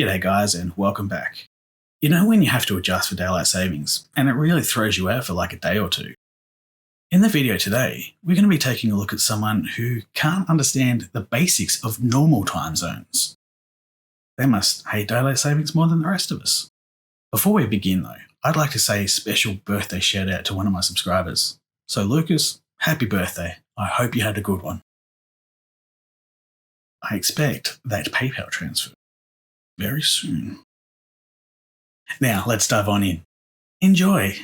G'day guys and welcome back. You know when you have to adjust for daylight savings and it really throws you out for like a day or two? In the video today, we're going to be taking a look at someone who can't understand the basics of normal time zones. They must hate daylight savings more than the rest of us. Before we begin though, I'd like to say a special birthday shout out to one of my subscribers. So Lucas, happy birthday. I hope you had a good one. I expect that PayPal transfer very soon. Now, let's dive on in. Enjoy!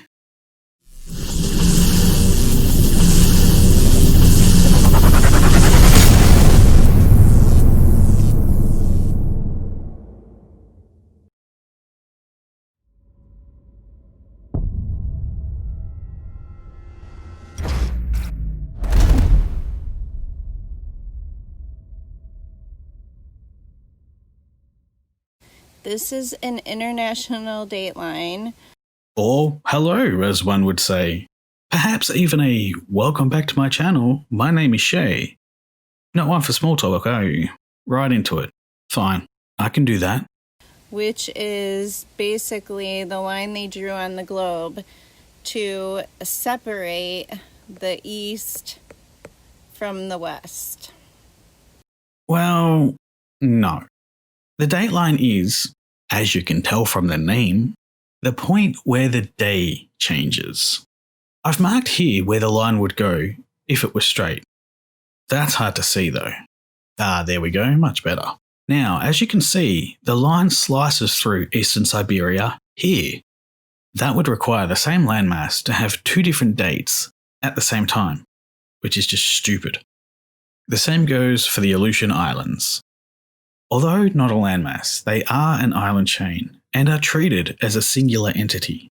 This is an international dateline. Or hello, as one would say. Perhaps even a welcome back to my channel, my name is Shay. Not one for small talk, are you? Right into it. Fine, I can do that. Which is basically the line they drew on the globe to separate the East from the West. Well, no. The dateline is, as you can tell from the name, the point where the day changes. I've marked here where the line would go if it was straight. That's hard to see though. There we go, much better. Now, as you can see, the line slices through eastern Siberia here. That would require the same landmass to have two different dates at the same time, which is just stupid. The same goes for the Aleutian Islands. Although not a landmass, they are an island chain and are treated as a singular entity.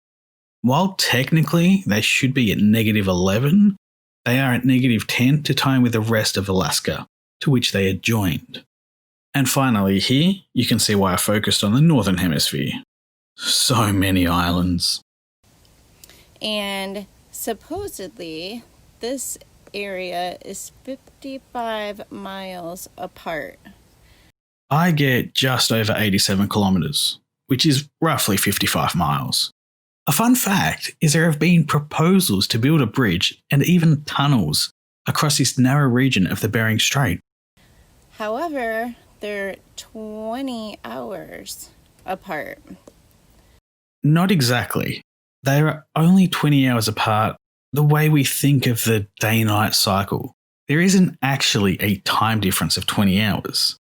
While technically they should be at -11, they are at -10 to tie in with the rest of Alaska, to which they are joined. And finally here, you can see why I focused on the northern hemisphere. So many islands. And supposedly, this area is 55 miles apart. I get just over 87 kilometres, which is roughly 55 miles. A fun fact is there have been proposals to build a bridge and even tunnels across this narrow region of the Bering Strait. However, they're 20 hours apart. Not exactly. They are only 20 hours apart the way we think of the day-night cycle. There isn't actually a time difference of 20 hours.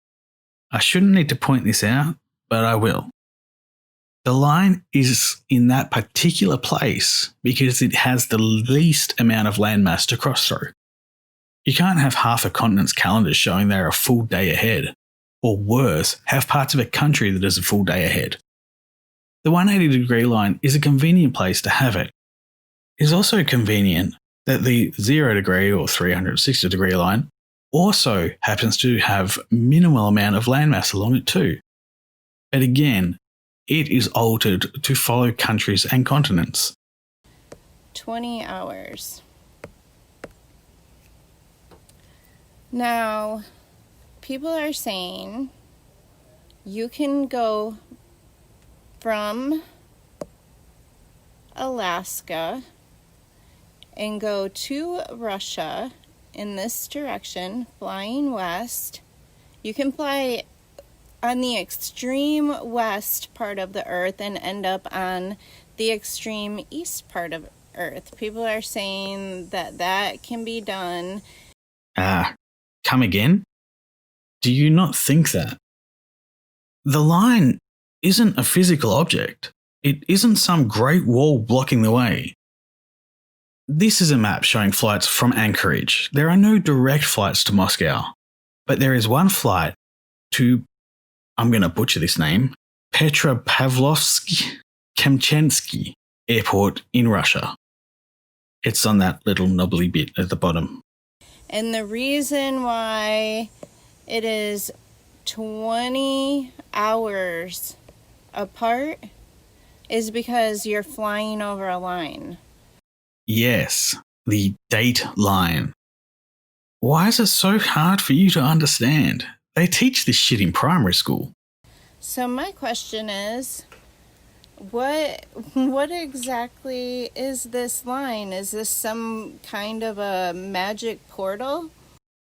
I shouldn't need to point this out, but I will. The line is in that particular place because it has the least amount of landmass to cross through. You can't have half a continent's calendar showing they're a full day ahead, or worse, have parts of a country that is a full day ahead. The 180-degree line is a convenient place to have it. It is also convenient that the 0-degree or 360-degree line also happens to have minimal amount of landmass along it too. But again, it is altered to follow countries and continents. 20 hours. Now, people are saying you can go from Alaska and go to Russia in this direction, flying west. You can fly on the extreme west part of the earth and end up on the extreme east part of earth. People are saying that that can be done. Come again? Do you not think that? The line isn't a physical object. It isn't some great wall blocking the way. This is a map showing flights from Anchorage. There are no direct flights to Moscow, but there is one flight to, I'm going to butcher this name, Petropavlovsk-Kamchatsky Airport in Russia. It's on that little knobbly bit at the bottom. And the reason why it is 20 hours apart is because you're flying over a line. Yes, the date line. Why is it so hard for you to understand? They teach this shit in primary school. So my question is, what exactly is this line? Is this some kind of a magic portal?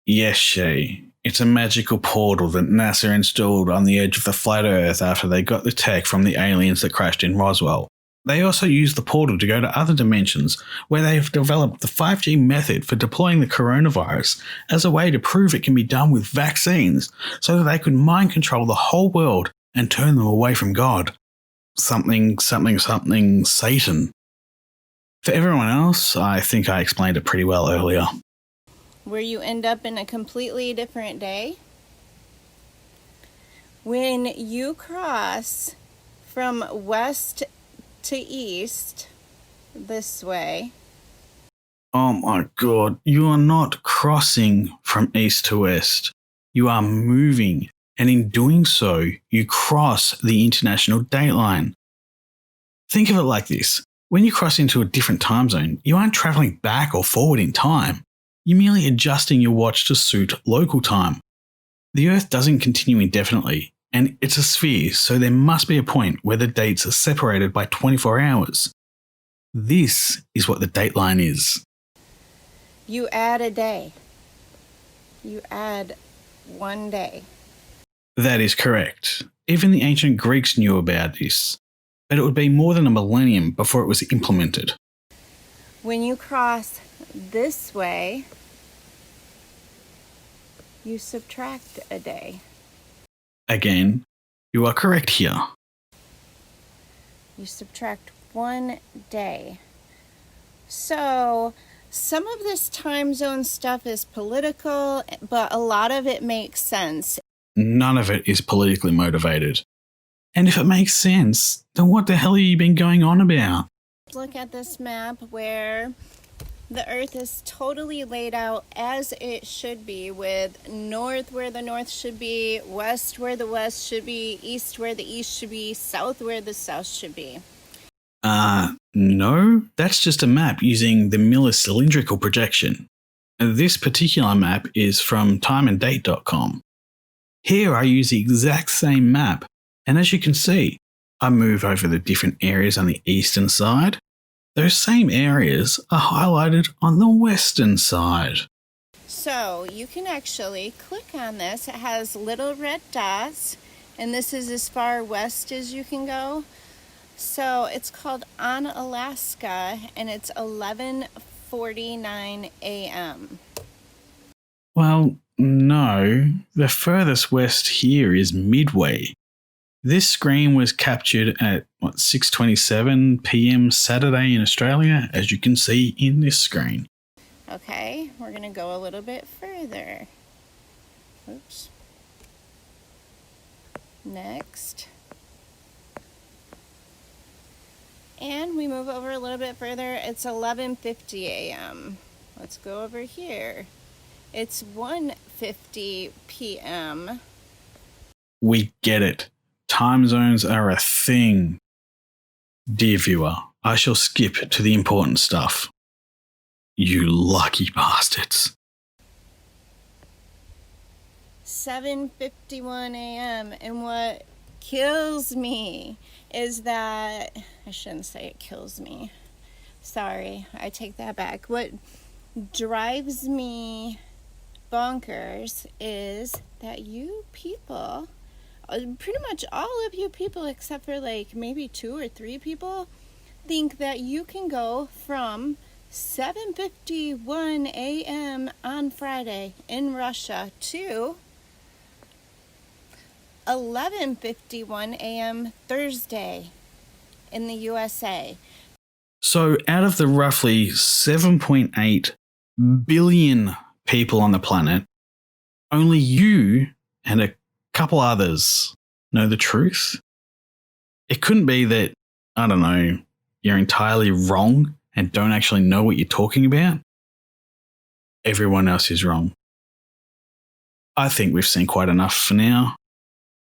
Yes, Shay. It's a magical portal that NASA installed on the edge of the flat Earth after they got the tech from the aliens that crashed in Roswell. They also used the portal to go to other dimensions where they have developed the 5G method for deploying the coronavirus as a way to prove it can be done with vaccines so that they could mind control the whole world and turn them away from God. Something, Satan. For everyone else, I think I explained it pretty well earlier. Where you end up in a completely different day? When you cross from west to east this way. Oh my god, you are not crossing from east to west. You are moving, and in doing so, you cross the international dateline. Think of it like this. When you cross into a different time zone, you aren't travelling back or forward in time. You're merely adjusting your watch to suit local time. The Earth doesn't continue indefinitely, and it's a sphere, so there must be a point where the dates are separated by 24 hours. This is what the dateline is. You add a day. You add one day. That is correct. Even the ancient Greeks knew about this, but it would be more than a millennium before it was implemented. When you cross this way, you subtract a day. Again, you are correct here. You subtract 1 day. So, some of this time zone stuff is political, but a lot of it makes sense. None of it is politically motivated. And if it makes sense, then what the hell have you been going on about? Look at this map where the Earth is totally laid out as it should be, with north where the north should be, west where the west should be, east where the east should be, south where the south should be. No, that's just a map using the Miller cylindrical projection. This particular map is from timeanddate.com. Here I use the exact same map, and as you can see, I move over the different areas on the eastern side. Those same areas are highlighted on the western side. So you can actually click on this. It has little red dots, and this is as far west as you can go. So it's called On Alaska, and it's 11:49 a.m. Well, no. The furthest west here is Midway. This screen was captured at 6:27 p.m. Saturday in Australia, as you can see in this screen. Okay, we're going to go a little bit further. Oops. Next. And we move over a little bit further. It's 11:50 a.m. Let's go over here. It's 1:50 p.m. We get it. Time zones are a thing. Dear viewer, I shall skip to the important stuff. You lucky bastards. 7:51 a.m. And what kills me is that, I shouldn't say it kills me. Sorry, I take that back. What drives me bonkers is that you people, pretty much all of you people except for like maybe 2 or 3 people, think that you can go from 7:51 a.m. on Friday in Russia to 11:51 a.m. Thursday in the USA. So out of the roughly 7.8 billion people on the planet, only you and a couple others know the truth? It couldn't be that, I don't know, you're entirely wrong and don't actually know what you're talking about? Everyone else is wrong. I think we've seen quite enough for now.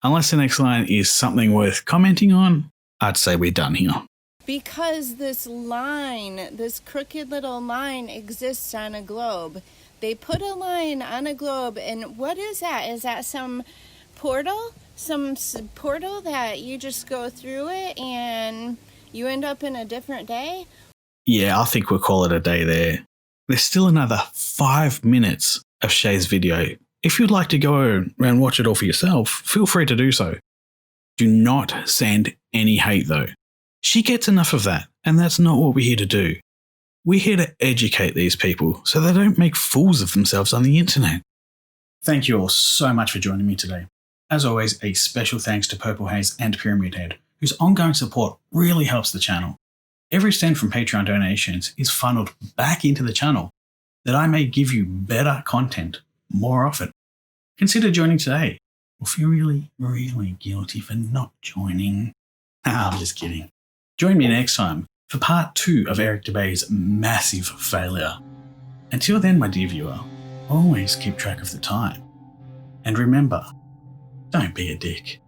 Unless the next line is something worth commenting on, I'd say we're done here. Because this line, this crooked little line exists on a globe. They put a line on a globe, and what is that? Is that some portal? some portal that you just go through it and you end up in a different day? Yeah, I think we'll call it a day there. There's still another 5 minutes of Shay's video. If you'd like to go and watch it all for yourself, feel free to do so. Do not send any hate though. She gets enough of that, and that's not what we're here to do. We're here to educate these people so they don't make fools of themselves on the internet. Thank you all so much for joining me today. As always, a special thanks to Purple Haze and Pyramid Head, whose ongoing support really helps the channel. Every cent from Patreon donations is funneled back into the channel that I may give you better content more often. Consider joining today, or feel really, really guilty for not joining. I'm just kidding. Join me next time for part 2 of Eric DeBay's massive failure. Until then, my dear viewer, always keep track of the time. And remember, don't be a dick.